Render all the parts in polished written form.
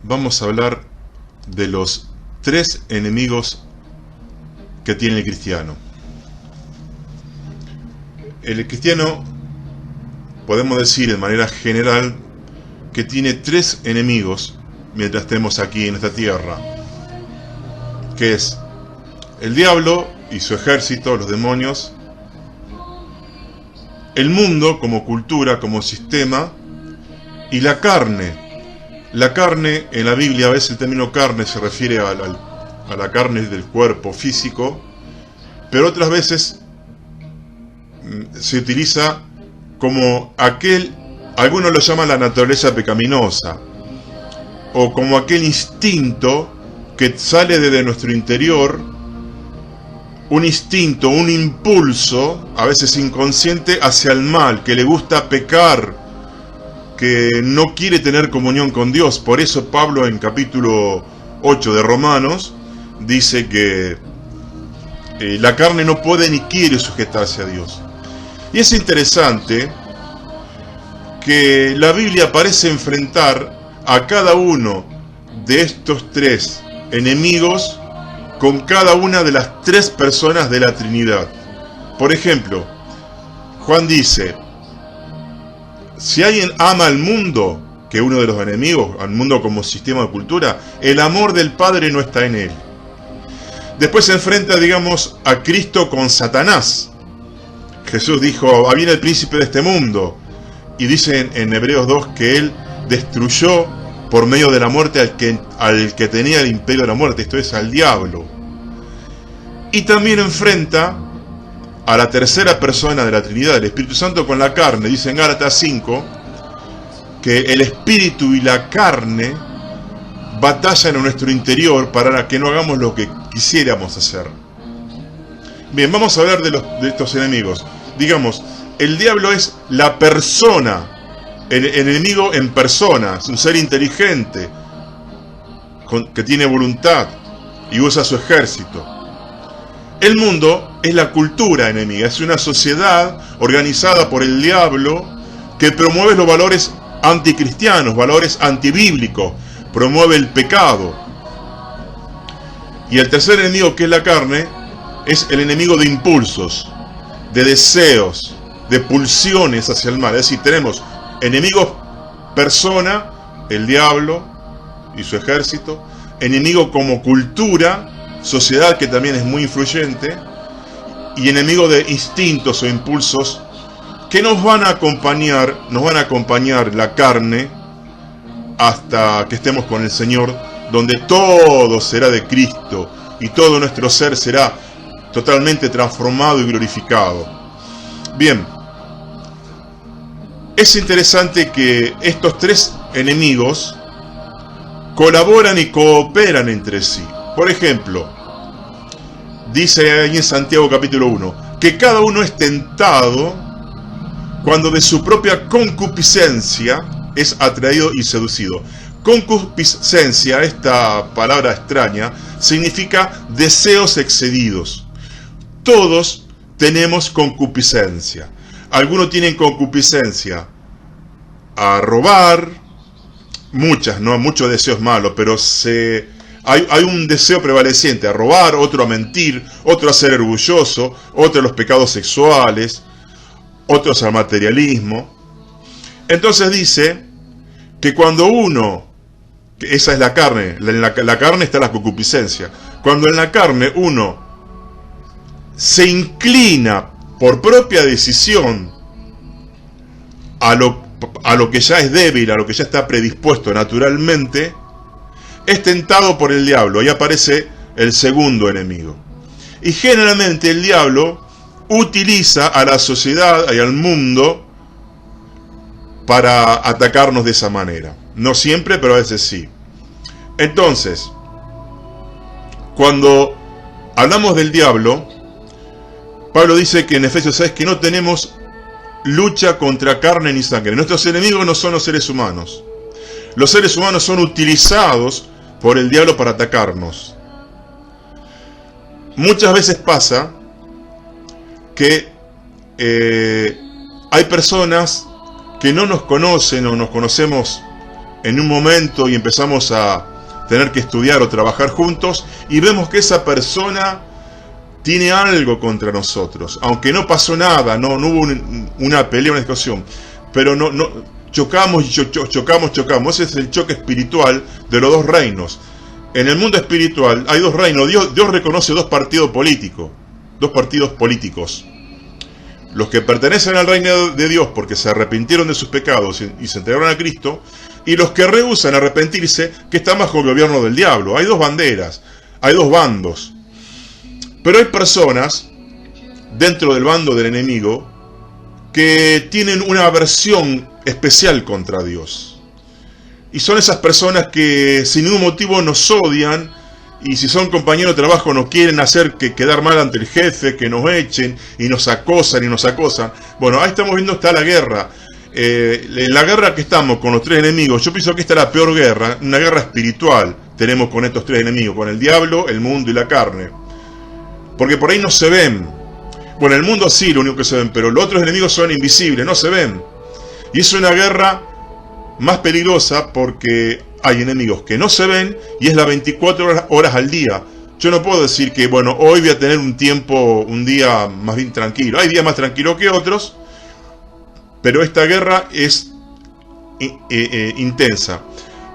vamos a hablar de los 3 enemigos que tiene el cristiano. El cristiano, podemos decir de manera general, que tiene 3 enemigos mientras estemos aquí en esta tierra, que es el diablo y su ejército, los demonios, el mundo como cultura, como sistema, y la carne. La carne, en la Biblia a veces el término carne se refiere a la carne del cuerpo físico, pero otras veces se utiliza como algunos lo llaman la naturaleza pecaminosa, o como aquel instinto que sale desde nuestro interior, un instinto, un impulso, a veces inconsciente, hacia el mal, que le gusta pecar, que no quiere tener comunión con Dios. Por eso Pablo en capítulo 8 de Romanos dice que la carne no puede ni quiere sujetarse a Dios. Y es interesante que la Biblia parece enfrentar a cada uno de estos 3 enemigos con cada una de las 3 personas de la Trinidad. Por ejemplo, Juan dice: si alguien ama al mundo, que es uno de los enemigos, al mundo como sistema de cultura, el amor del Padre no está en él. Después se enfrenta, digamos, a Cristo con Satanás. Jesús dijo: viene el príncipe de este mundo. Y dice en Hebreos 2 que él destruyó por medio de la muerte al que tenía el imperio de la muerte, esto es, al diablo. Y también enfrenta a la tercera persona de la Trinidad, el Espíritu Santo, con la carne. Dice en Gálatas 5 que el Espíritu y la carne batallan en nuestro interior para que no hagamos lo que quisiéramos hacer. Bien, vamos a hablar de estos enemigos. Digamos, el diablo es la persona, el enemigo en persona, es un ser inteligente, que tiene voluntad y usa su ejército. El mundo es la cultura enemiga, es una sociedad organizada por el diablo que promueve los valores anticristianos, valores antibíblicos, promueve el pecado. Y el tercer enemigo, que es la carne, es el enemigo de impulsos, de deseos, de pulsiones hacia el mal. Es decir, tenemos enemigos persona, el diablo y su ejército, enemigo como cultura, sociedad, que también es muy influyente, y enemigo de instintos o impulsos que nos van a acompañar la carne hasta que estemos con el Señor, donde todo será de Cristo y todo nuestro ser será totalmente transformado y glorificado. Bien, es interesante que estos 3 enemigos colaboran y cooperan entre sí. Por ejemplo, dice ahí en Santiago capítulo 1, que cada uno es tentado cuando de su propia concupiscencia es atraído y seducido. Concupiscencia, esta palabra extraña, significa deseos excedidos. Todos tenemos concupiscencia. Algunos tienen concupiscencia a robar, muchos deseos malos, pero hay un deseo prevaleciente a robar, otro a mentir, otro a ser orgulloso, otro a los pecados sexuales, otros al materialismo. Entonces dice que cuando que esa es la carne, en la carne está la concupiscencia, cuando en la carne uno se inclina por propia decisión a lo que ya es débil, a lo que ya está predispuesto naturalmente, es tentado por el diablo. Ahí aparece el segundo enemigo. Y generalmente el diablo utiliza a la sociedad y al mundo para atacarnos de esa manera. No siempre, pero a veces sí. Entonces, cuando hablamos del diablo, Pablo dice que en Efesios 6 que no tenemos lucha contra carne ni sangre. Nuestros enemigos no son los seres humanos. Los seres humanos son utilizados por el diablo para atacarnos. Muchas veces pasa que hay personas que no nos conocen o nos conocemos en un momento y empezamos a tener que estudiar o trabajar juntos y vemos que esa persona tiene algo contra nosotros, aunque no pasó nada, no hubo una pelea, una discusión, pero chocamos y chocamos. Ese es el choque espiritual de los dos reinos. En el mundo espiritual hay dos reinos. Dios reconoce dos partidos políticos. Los que pertenecen al reino de Dios porque se arrepintieron de sus pecados y se entregaron a Cristo, y los que rehúsan arrepentirse, que están bajo el gobierno del diablo. Hay dos banderas, hay dos bandos. Pero hay personas dentro del bando del enemigo que tienen una aversión especial contra Dios. Y son esas personas que sin ningún motivo nos odian, y si son compañeros de trabajo nos quieren hacer quedar mal ante el jefe, que nos echen, y nos acosan. Bueno, ahí estamos viendo, está la guerra. En la guerra que estamos con los tres enemigos, yo pienso que esta es la peor guerra, una guerra espiritual tenemos con estos tres enemigos, con el diablo, el mundo y la carne. Porque por ahí no se ven. Bueno, el mundo sí, lo único que se ven, pero los otros enemigos son invisibles, no se ven. Y es una guerra más peligrosa porque hay enemigos que no se ven y es las 24 horas al día. Yo no puedo decir que, bueno, hoy voy a tener un día más bien tranquilo. Hay días más tranquilos que otros, pero esta guerra es intensa.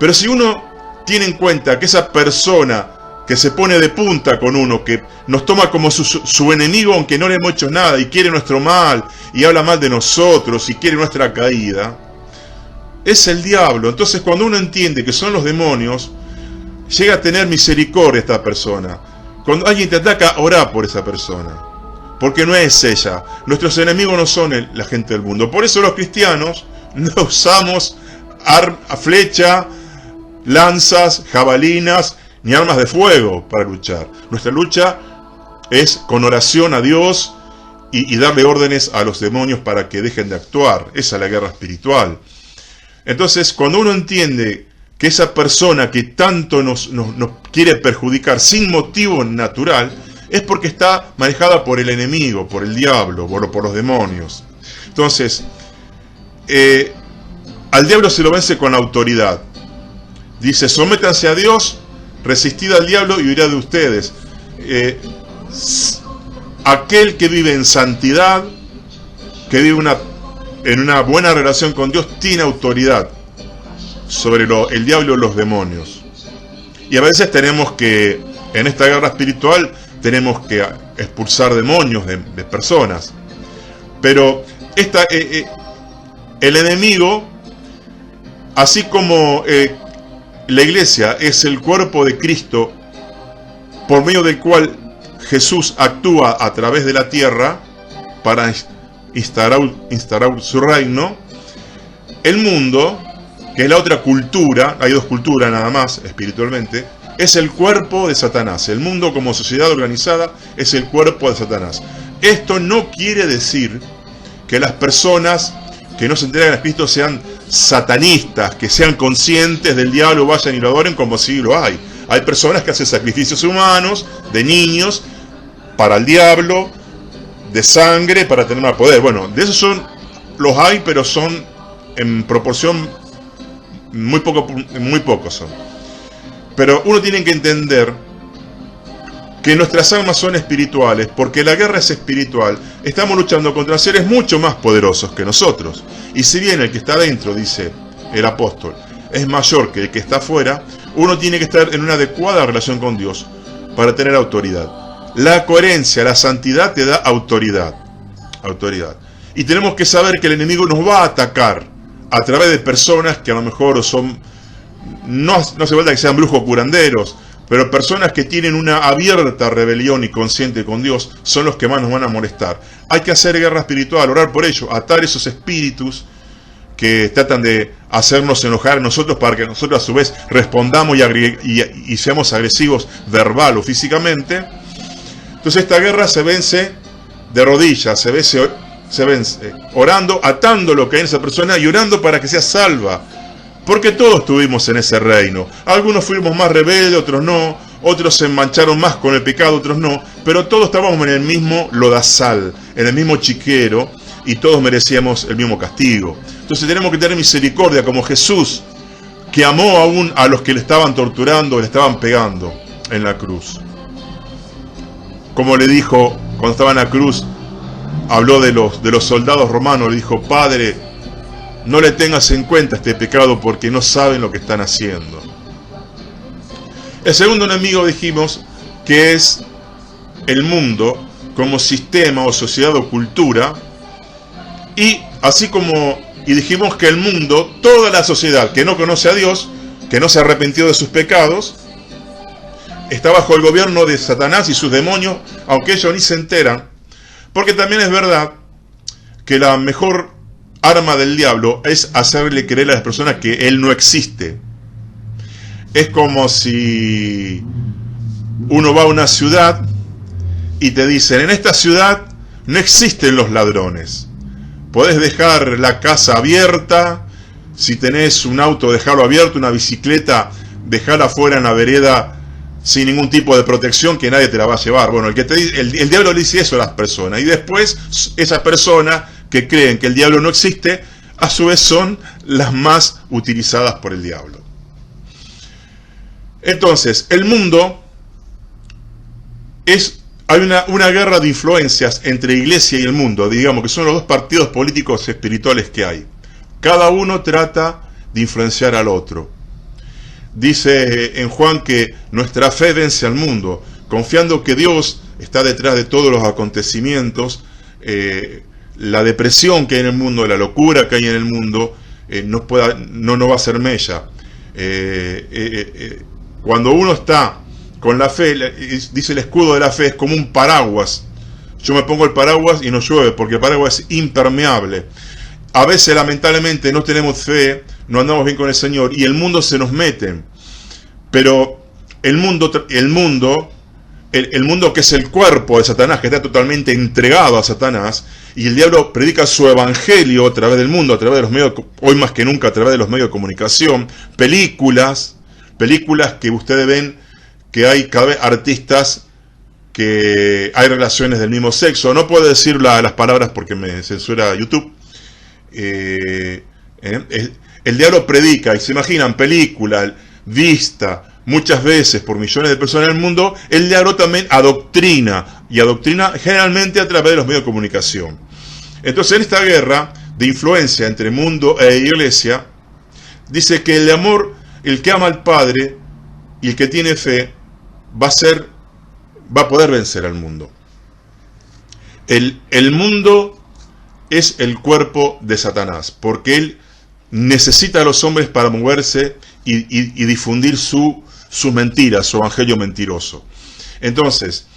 Pero si uno tiene en cuenta que esa persona que se pone de punta con uno, que nos toma como su enemigo aunque no le hemos hecho nada, y quiere nuestro mal, y habla mal de nosotros, y quiere nuestra caída, es el diablo. Entonces cuando uno entiende que son los demonios, llega a tener misericordia esta persona. Cuando alguien te ataca, orá por esa persona, porque no es ella. Nuestros enemigos no son la gente del mundo. Por eso los cristianos no usamos flecha, lanzas, jabalinas, ni armas de fuego para luchar. Nuestra lucha es con oración a Dios y darle órdenes a los demonios para que dejen de actuar. Esa es la guerra espiritual. Entonces, cuando uno entiende que esa persona que tanto nos quiere perjudicar sin motivo natural, es porque está manejada por el enemigo, por el diablo, por los demonios. Entonces, al diablo se lo vence con autoridad. Dice, sométanse a Dios, resistid al diablo y huirá de ustedes. Aquel que vive en santidad, que vive en una buena relación con Dios, tiene autoridad sobre el diablo y los demonios. Y a veces tenemos que, en esta guerra espiritual, tenemos que expulsar demonios de personas. Pero el enemigo, así como la iglesia es el cuerpo de Cristo, por medio del cual Jesús actúa a través de la tierra para instaurar su reino, el mundo, que es la otra cultura, hay dos culturas nada más espiritualmente, es el cuerpo de Satanás. El mundo como sociedad organizada es el cuerpo de Satanás. Esto no quiere decir que las personas que no se entregan a Cristo sean satanistas, que sean conscientes del diablo, vayan y lo adoren, como si lo hay. Hay personas que hacen sacrificios humanos, de niños, para el diablo, de sangre, para tener más poder. Bueno, de esos los hay, pero son en proporción muy pocos son. Pero uno tiene que entender que nuestras almas son espirituales, porque la guerra es espiritual. Estamos luchando contra seres mucho más poderosos que nosotros. Y si bien el que está dentro, dice el apóstol, es mayor que el que está afuera, uno tiene que estar en una adecuada relación con Dios para tener autoridad. La coherencia, la santidad te da autoridad. Y tenemos que saber que el enemigo nos va a atacar a través de personas que a lo mejor son, no hace falta que sean brujos curanderos, pero personas que tienen una abierta rebelión y consciente con Dios son los que más nos van a molestar. Hay que hacer guerra espiritual, orar por ello, atar esos espíritus que tratan de hacernos enojar a nosotros para que nosotros a su vez respondamos y seamos agresivos verbal o físicamente. Entonces esta guerra se vence de rodillas, se vence orando, atando lo que hay en esa persona y orando para que sea salva. Porque todos estuvimos en ese reino. Algunos fuimos más rebeldes, otros no. Otros se mancharon más con el pecado, otros no. Pero todos estábamos en el mismo lodazal, en el mismo chiquero, y todos merecíamos el mismo castigo. Entonces tenemos que tener misericordia como Jesús, que amó aún a los que le estaban torturando, le estaban pegando en la cruz. Como le dijo cuando estaba en la cruz, habló de los soldados romanos, le dijo: Padre, no le tengas en cuenta este pecado porque no saben lo que están haciendo. El segundo enemigo dijimos que es el mundo como sistema o sociedad o cultura, y dijimos que el mundo, toda la sociedad que no conoce a Dios, que no se ha arrepentido de sus pecados, está bajo el gobierno de Satanás y sus demonios, aunque ellos ni se enteran, porque también es verdad que la mejor arma del diablo es hacerle creer a las personas que él no existe. Es como si uno va a una ciudad y te dicen: en esta ciudad no existen los ladrones. Podés dejar la casa abierta, si tenés un auto dejarlo abierto, una bicicleta dejarla afuera en la vereda sin ningún tipo de protección, que nadie te la va a llevar. Bueno, el diablo le dice eso a las personas, y después esas personas que creen que el diablo no existe, a su vez son las más utilizadas por el diablo. Entonces, el mundo hay una guerra de influencias entre iglesia y el mundo, digamos que son los dos partidos políticos espirituales que hay. Cada uno trata de influenciar al otro. Dice en Juan que nuestra fe vence al mundo, confiando que Dios está detrás de todos los acontecimientos. La depresión que hay en el mundo, la locura que hay en el mundo, no va a ser mella. Cuando uno está con la fe, dice el escudo de la fe, es como un paraguas. Yo me pongo el paraguas y no llueve, porque el paraguas es impermeable. A veces, lamentablemente, no tenemos fe, no andamos bien con el Señor, y el mundo se nos mete. Pero el mundo que es el cuerpo de Satanás, que está totalmente entregado a Satanás, y el diablo predica su evangelio a través del mundo, a través de los medios, hoy más que nunca a través de los medios de comunicación, películas que ustedes ven que hay cada vez artistas que hay relaciones del mismo sexo. No puedo decir las palabras porque me censura YouTube. El diablo predica, y se imaginan, película vista muchas veces por millones de personas en el mundo. El diablo también adoctrina, y adoctrina generalmente a través de los medios de comunicación. Entonces, en esta guerra de influencia entre mundo e iglesia, dice que el que ama al Padre y el que tiene fe va a poder vencer al mundo. El mundo es el cuerpo de Satanás, porque él necesita a los hombres para moverse y difundir sus mentiras, su evangelio mentiroso. Entonces,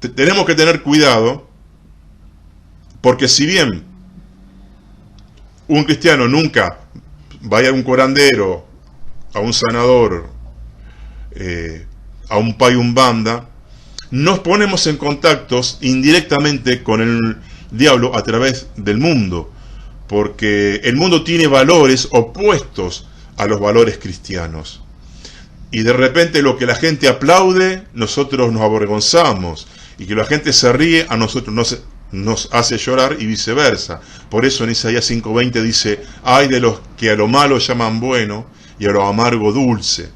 tenemos que tener cuidado, porque si bien un cristiano nunca vaya a un curandero, a un sanador, a un payumbanda, nos ponemos en contactos indirectamente con el diablo a través del mundo, porque el mundo tiene valores opuestos a los valores cristianos, y de repente lo que la gente aplaude, nosotros nos avergonzamos, y que la gente se ríe, a nosotros nos hace llorar, y viceversa. Por eso en Isaías 5:20 dice: ay de los que a lo malo llaman bueno y a lo amargo dulce.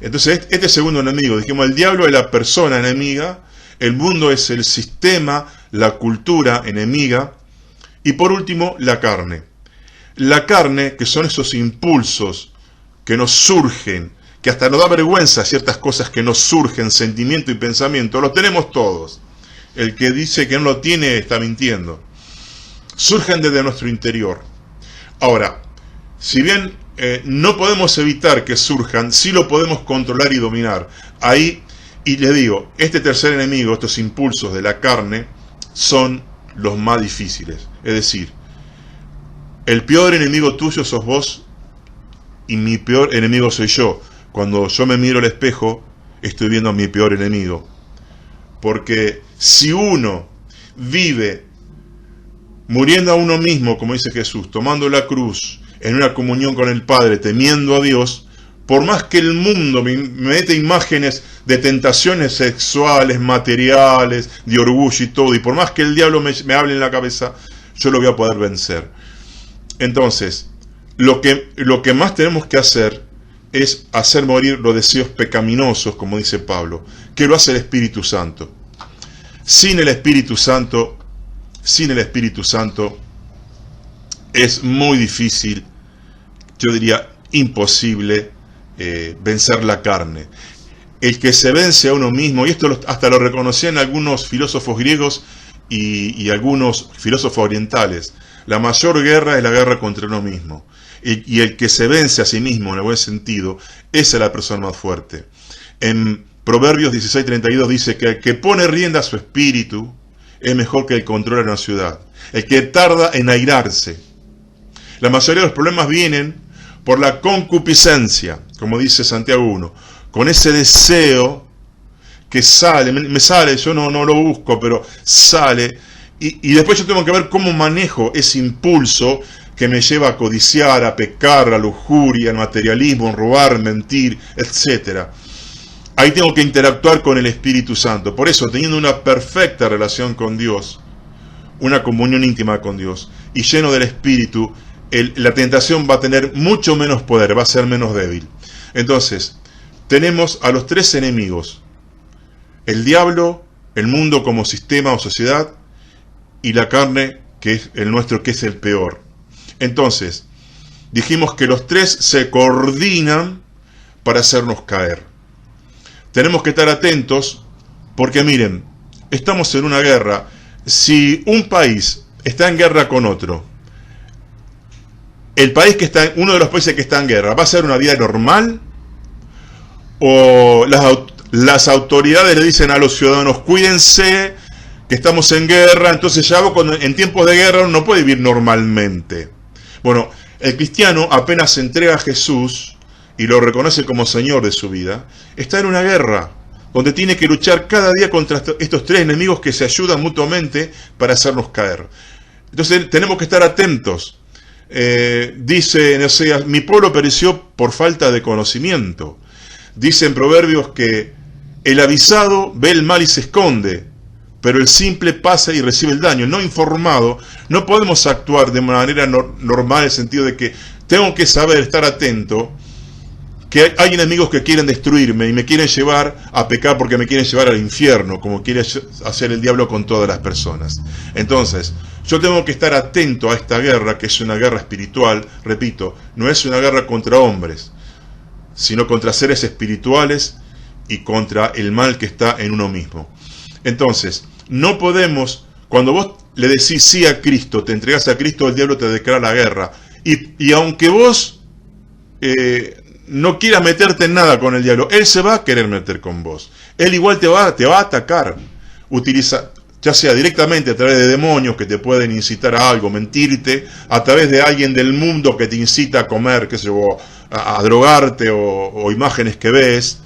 Entonces, este segundo enemigo, dijimos, el diablo es la persona enemiga, el mundo es el sistema, la cultura enemiga, y por último, la carne. La carne, que son esos impulsos que nos surgen, que hasta nos da vergüenza ciertas cosas que nos surgen, sentimiento y pensamiento, los tenemos todos. El que dice que no lo tiene está mintiendo. Surgen desde nuestro interior. Ahora, si bien no podemos evitar que surjan, sí lo podemos controlar y dominar. Ahí, y les digo, este tercer enemigo, estos impulsos de la carne, son los más difíciles. Es decir, el peor enemigo tuyo sos vos, y mi peor enemigo soy yo. Cuando yo me miro al espejo, estoy viendo a mi peor enemigo. Porque si uno vive muriendo a uno mismo, como dice Jesús, tomando la cruz, en una comunión con el Padre, temiendo a Dios, por más que el mundo me mete imágenes de tentaciones sexuales, materiales, de orgullo y todo, y por más que el diablo me hable en la cabeza, yo lo voy a poder vencer. Entonces, lo que más tenemos que hacer es hacer morir los deseos pecaminosos, como dice Pablo, que lo hace el Espíritu Santo. Sin el Espíritu Santo es muy difícil, yo diría imposible, vencer la carne. El que se vence a uno mismo, y esto hasta lo reconocían algunos filósofos griegos y algunos filósofos orientales, la mayor guerra es la guerra contra uno mismo. Y el que se vence a sí mismo, en el buen sentido, esa es la persona más fuerte. En Proverbios 16:32 dice que el que pone rienda a su espíritu es mejor que el que controla una ciudad. El que tarda en airarse. La mayoría de los problemas vienen por la concupiscencia, como dice Santiago 1, con ese deseo que sale, me sale, yo no lo busco, pero sale, y después yo tengo que ver cómo manejo ese impulso que me lleva a codiciar, a pecar, a lujuria, al materialismo, a robar, mentir, etc. Ahí tengo que interactuar con el Espíritu Santo. Por eso, teniendo una perfecta relación con Dios, una comunión íntima con Dios, y lleno del Espíritu, la tentación va a tener mucho menos poder, va a ser menos débil. Entonces, tenemos a los tres enemigos: el diablo, el mundo como sistema o sociedad, y la carne, que es el nuestro, que es el peor. Entonces, dijimos que los tres se coordinan para hacernos caer. Tenemos que estar atentos porque miren, estamos en una guerra. Si un país está en guerra con otro, uno de los países que está en guerra, ¿va a ser una vida normal? ¿O las autoridades le dicen a los ciudadanos, cuídense, que estamos en guerra? Entonces ya en tiempos de guerra uno no puede vivir normalmente. Bueno, el cristiano apenas se entrega a Jesús y lo reconoce como Señor de su vida, está en una guerra donde tiene que luchar cada día contra estos tres enemigos que se ayudan mutuamente para hacernos caer. Entonces tenemos que estar atentos. Dice en Oseas, mi pueblo pereció por falta de conocimiento. Dice en Proverbios que el avisado ve el mal y se esconde, pero el simple pasa y recibe el daño. El no informado, no podemos actuar de manera normal, en el sentido de que tengo que saber, estar atento, que hay enemigos que quieren destruirme y me quieren llevar a pecar porque me quieren llevar al infierno, como quiere hacer el diablo con todas las personas. Entonces, yo tengo que estar atento a esta guerra, que es una guerra espiritual. Repito, no es una guerra contra hombres, sino contra seres espirituales y contra el mal que está en uno mismo. Entonces, no podemos, cuando vos le decís sí a Cristo, te entregás a Cristo, el diablo te declara la guerra. Y aunque vos no quieras meterte en nada con el diablo, él se va a querer meter con vos. Él igual te va a atacar. Utiliza, ya sea directamente a través de demonios que te pueden incitar a algo, mentirte, a través de alguien del mundo que te incita a comer, qué sé yo, a drogarte o imágenes que ves,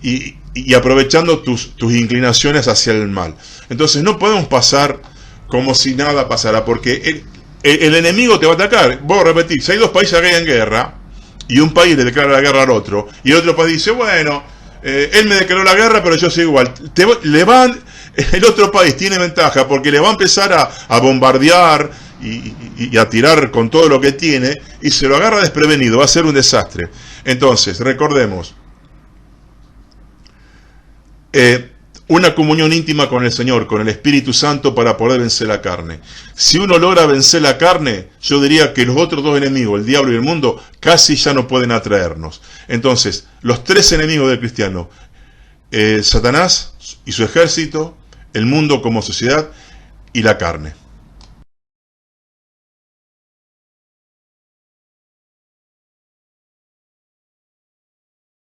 y aprovechando tus inclinaciones hacia el mal. Entonces no podemos pasar como si nada pasara, porque el enemigo te va a atacar. Vos repetís, si hay dos países que hay en guerra, y un país le declara la guerra al otro, y el otro país dice, bueno, él me declaró la guerra, pero yo soy igual. El otro país tiene ventaja, porque le va a empezar a bombardear y a tirar con todo lo que tiene, y se lo agarra desprevenido, va a ser un desastre. Entonces, recordemos, una comunión íntima con el Señor, con el Espíritu Santo, para poder vencer la carne. Si uno logra vencer la carne, yo diría que los otros dos enemigos, el diablo y el mundo, casi ya no pueden atraernos. Entonces, los tres enemigos del cristiano, Satanás y su ejército, el mundo como sociedad y la carne.